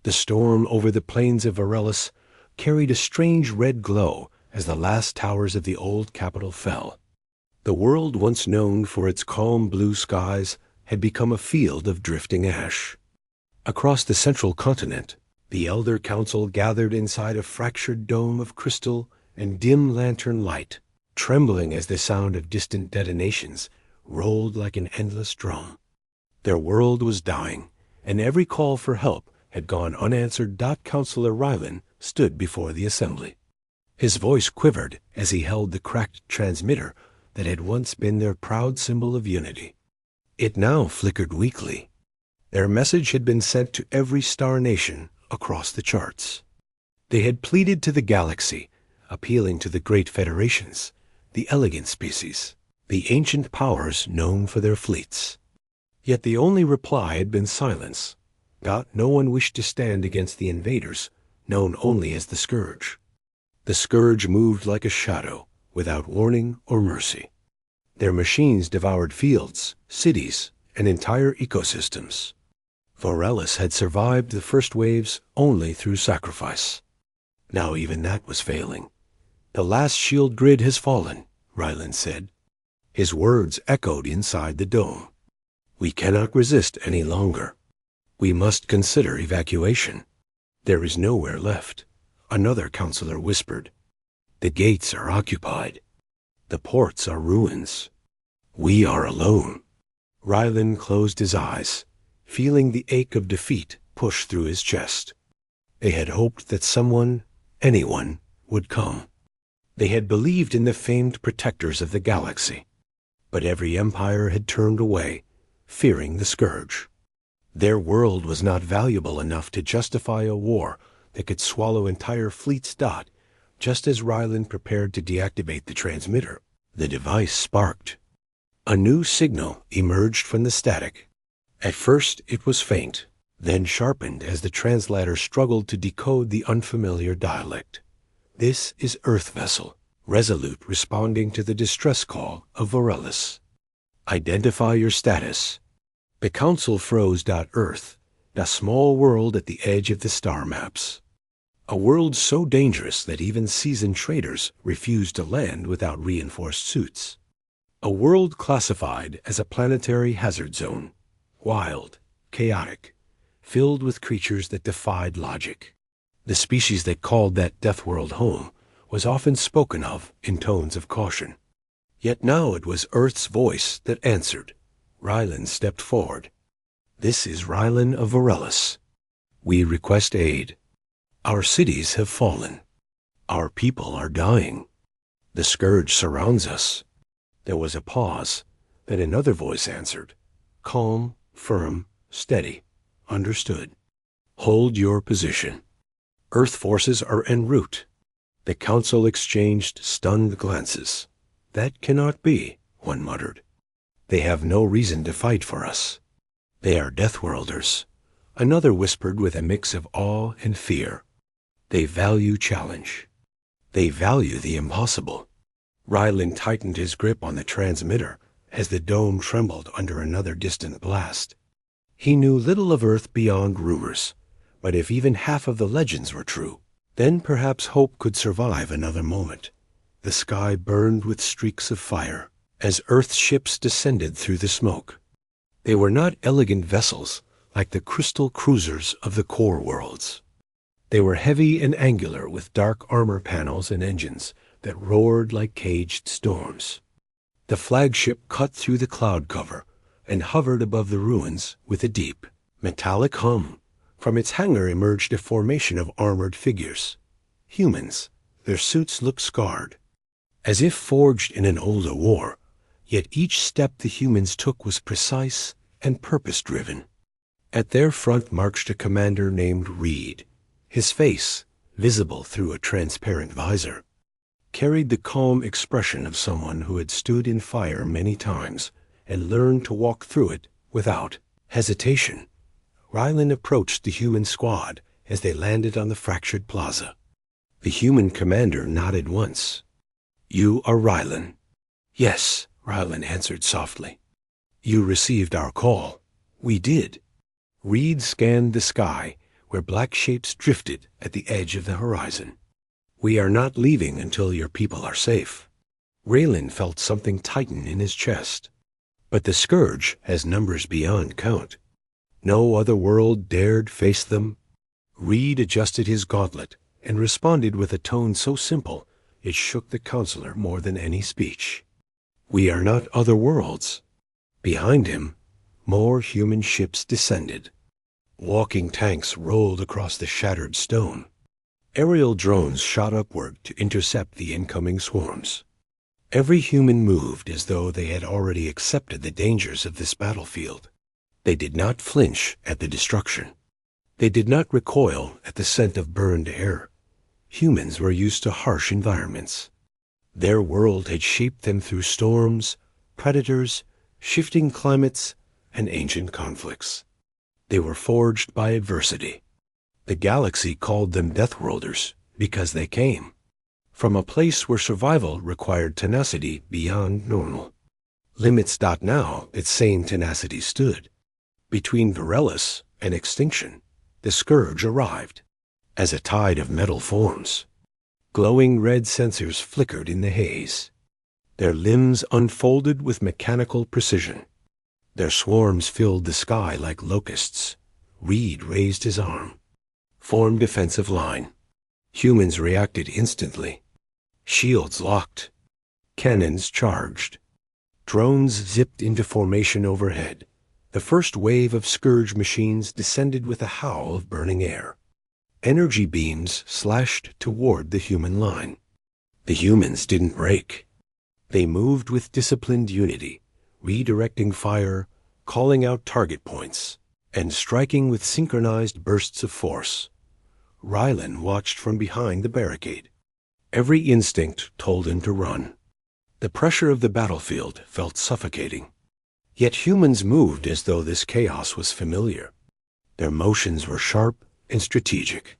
The storm over the plains of Varellus carried a strange red glow as the last towers of the old capital fell. The world once known for its calm blue skies had become a field of drifting ash. Across the central continent, the Elder Council gathered inside a fractured dome of crystal and dim lantern light, trembling as the sound of distant detonations rolled like an endless drum. Their world was dying, and every call for help had gone unanswered. Counselor Rylan stood before the assembly. His voice quivered as he held the cracked transmitter that had once been their proud symbol of unity. It now flickered weakly. Their message had been sent to every star nation across the charts. They had pleaded to the galaxy, appealing to the great federations, the elegant species, the ancient powers known for their fleets. Yet the only reply had been silence. No one wished to stand against the invaders, known only as the Scourge. The Scourge moved like a shadow, without warning or mercy. Their machines devoured fields, cities, and entire ecosystems. Varellus had survived the first waves only through sacrifice. Now even that was failing. The last shield grid has fallen, Rylan said. His words echoed inside the dome. We cannot resist any longer. We must consider evacuation. There is nowhere left, another counselor whispered. The gates are occupied. The ports are ruins. We are alone. Rylan closed his eyes, feeling the ache of defeat push through his chest. They had hoped that someone, anyone, would come. They had believed in the famed protectors of the galaxy. But every empire had turned away, fearing the Scourge. Their world was not valuable enough to justify a war that could swallow entire fleets. Just as Rylan prepared to deactivate the transmitter, the device sparked. A new signal emerged from the static. At first it was faint, then sharpened as the translator struggled to decode the unfamiliar dialect. This is Earth Vessel, Resolute responding to the distress call of Varellus. Identify your status. The Council froze. Earth, a small world at the edge of the star maps. A world so dangerous that even seasoned traders refused to land without reinforced suits. A world classified as a planetary hazard zone, wild, chaotic, filled with creatures that defied logic. The species that called that death world home was often spoken of in tones of caution. Yet now it was Earth's voice that answered. Rylan stepped forward. This is Rylan of Varellus. We request aid. Our cities have fallen. Our people are dying. The Scourge surrounds us. There was a pause. Then another voice answered. Calm, firm, steady. Understood. Hold your position. Earth forces are en route. The Council exchanged stunned glances. That cannot be, one muttered. They have no reason to fight for us. They are Deathworlders. Another whispered with a mix of awe and fear. They value challenge. They value the impossible. Rylan tightened his grip on the transmitter as the dome trembled under another distant blast. He knew little of Earth beyond rumors, but if even half of the legends were true, then perhaps hope could survive another moment. The sky burned with streaks of fire as Earth's ships descended through the smoke. They were not elegant vessels like the crystal cruisers of the core worlds. They were heavy and angular with dark armor panels and engines that roared like caged storms. The flagship cut through the cloud cover and hovered above the ruins with a deep, metallic hum. From its hangar emerged a formation of armored figures. Humans, their suits looked scarred, as if forged in an older war, yet each step the humans took was precise and purpose-driven. At their front marched a commander named Reed. His face, visible through a transparent visor, carried the calm expression of someone who had stood in fire many times and learned to walk through it without hesitation. Rylan approached the human squad as they landed on the fractured plaza. The human commander nodded once. You are Rylan. Yes, Rylan answered softly. You received our call. We did. Reed scanned the sky where black shapes drifted at the edge of the horizon. "We are not leaving until your people are safe." Raylan felt something tighten in his chest. But the Scourge has numbers beyond count. No other world dared face them. Reed adjusted his gauntlet and responded with a tone so simple it shook the counselor more than any speech. "We are not other worlds." Behind him, more human ships descended. Walking tanks rolled across the shattered stone. Aerial drones shot upward to intercept the incoming swarms. Every human moved as though they had already accepted the dangers of this battlefield. They did not flinch at the destruction. They did not recoil at the scent of burned air. Humans were used to harsh environments. Their world had shaped them through storms, predators, shifting climates, and ancient conflicts. They were forged by adversity. The galaxy called them Deathworlders because they came from a place where survival required tenacity beyond normal. Limits. Now its same tenacity stood. Between Varellus and extinction, the Scourge arrived as a tide of metal forms. Glowing red sensors flickered in the haze. Their limbs unfolded with mechanical precision. Their swarms filled the sky like locusts. Reed raised his arm. Formed defensive line. Humans reacted instantly. Shields locked. Cannons charged. Drones zipped into formation overhead. The first wave of Scourge machines descended with a howl of burning air. Energy beams slashed toward the human line. The humans didn't break. They moved with disciplined unity, redirecting fire, calling out target points, and striking with synchronized bursts of force. Rylan watched from behind the barricade. Every instinct told him to run. The pressure of the battlefield felt suffocating. Yet humans moved as though this chaos was familiar. Their motions were sharp and strategic.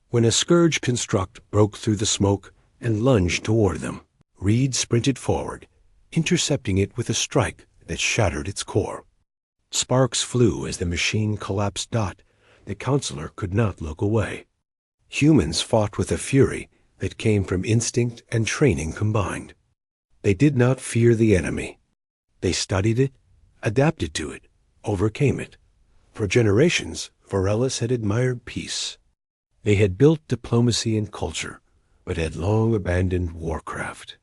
When a Scourge construct broke through the smoke and lunged toward them, Reed sprinted forward, intercepting it with a strike that shattered its core. Sparks flew as the machine collapsed. The counselor could not look away. Humans fought with a fury that came from instinct and training combined. They did not fear the enemy. They studied it, adapted to it, overcame it. For generations, Varellus had admired peace. They had built diplomacy and culture, but had long abandoned warcraft.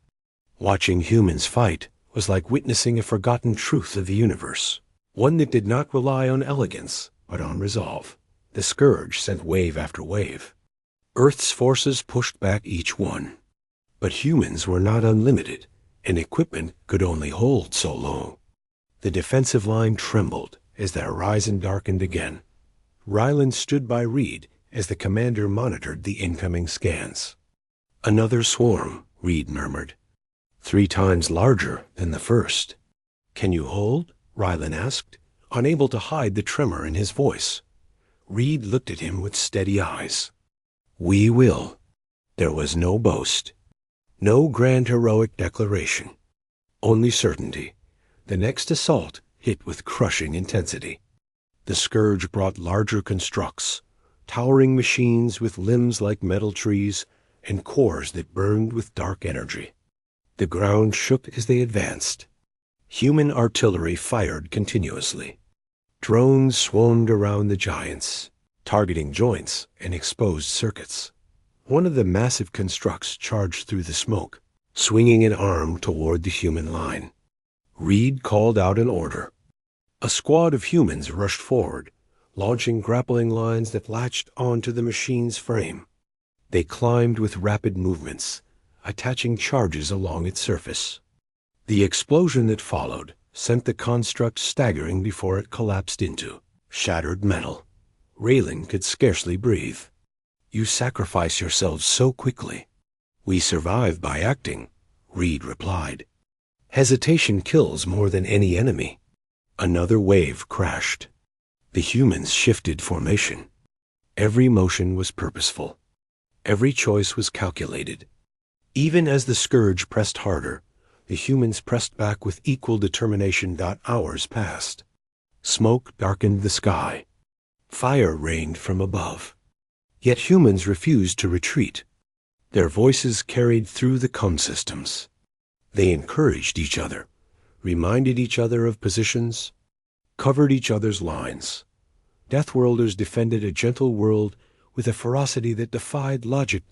Watching humans fight was like witnessing a forgotten truth of the universe, one that did not rely on elegance, but on resolve. The Scourge sent wave after wave. Earth's forces pushed back each one. But humans were not unlimited, and equipment could only hold so long. The defensive line trembled as the horizon darkened again. Ryland stood by Reed as the commander monitored the incoming scans. "Another swarm," Reed murmured. "3 times larger than the first." "Can you hold?" Ryland asked, unable to hide the tremor in his voice. Reed looked at him with steady eyes. "We will." There was no boast, no grand heroic declaration, only certainty. The next assault hit with crushing intensity. The Scourge brought larger constructs, towering machines with limbs like metal trees and cores that burned with dark energy. The ground shook as they advanced. Human artillery fired continuously. Drones swarmed around the giants, targeting joints and exposed circuits. One of the massive constructs charged through the smoke, swinging an arm toward the human line. Reed called out an order. A squad of humans rushed forward, launching grappling lines that latched onto the machine's frame. They climbed with rapid movements, attaching charges along its surface. The explosion that followed sent the construct staggering before it collapsed into shattered metal. Raylan could scarcely breathe. "You sacrifice yourselves so quickly." "We survive by acting," Reed replied. "Hesitation kills more than any enemy." Another wave crashed. The humans shifted formation. Every motion was purposeful. Every choice was calculated. Even as the Scourge pressed harder, the humans pressed back with equal determination. Hours passed. Smoke darkened the sky. Fire rained from above. Yet humans refused to retreat. Their voices carried through the comm systems. They encouraged each other, reminded each other of positions, covered each other's lines. Deathworlders defended a gentle world with a ferocity that defied logic.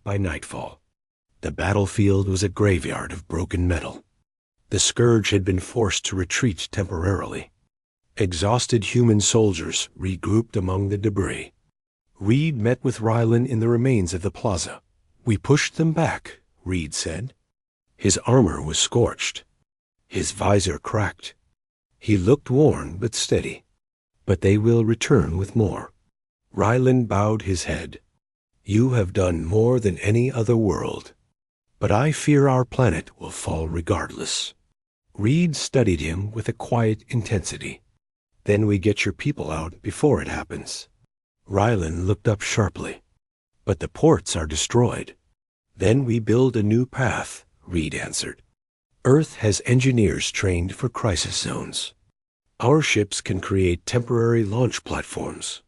By nightfall, the battlefield was a graveyard of broken metal. The Scourge had been forced to retreat temporarily. Exhausted human soldiers regrouped among the debris. Reed met with Rylan in the remains of the plaza. "We pushed them back," Reed said. His armor was scorched. His visor cracked. He looked worn but steady. "But they will return with more." Rylan bowed his head. "You have done more than any other world. But I fear our planet will fall regardless." Reed studied him with a quiet intensity. "Then we get your people out before it happens." Rylan looked up sharply. "But the ports are destroyed." "Then we build a new path," Reed answered. "Earth has engineers trained for crisis zones. Our ships can create temporary launch platforms.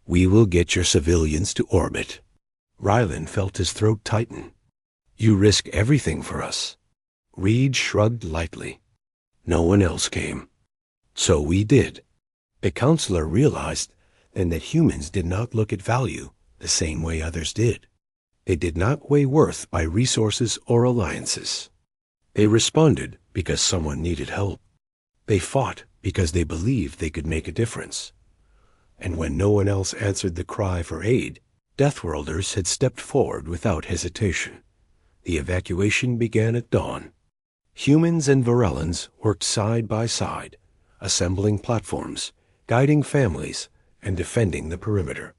We will get your civilians to orbit." Rylan felt his throat tighten. "You risk everything for us." Reed shrugged lightly. "No one else came. So we did." The counselor realized then that humans did not look at value the same way others did. They did not weigh worth by resources or alliances. They responded because someone needed help. They fought because they believed they could make a difference. And when no one else answered the cry for aid, Deathworlders had stepped forward without hesitation. The evacuation began at dawn. Humans and Varellans worked side by side, assembling platforms, guiding families, and defending the perimeter.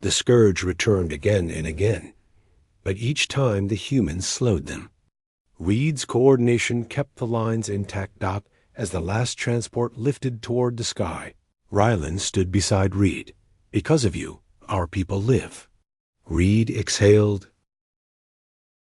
The Scourge returned again and again, but each time the humans slowed them. Reed's coordination kept the lines intact. As the last transport lifted toward the sky, Rylan stood beside Reed. "Because of you, our people live." Reed exhaled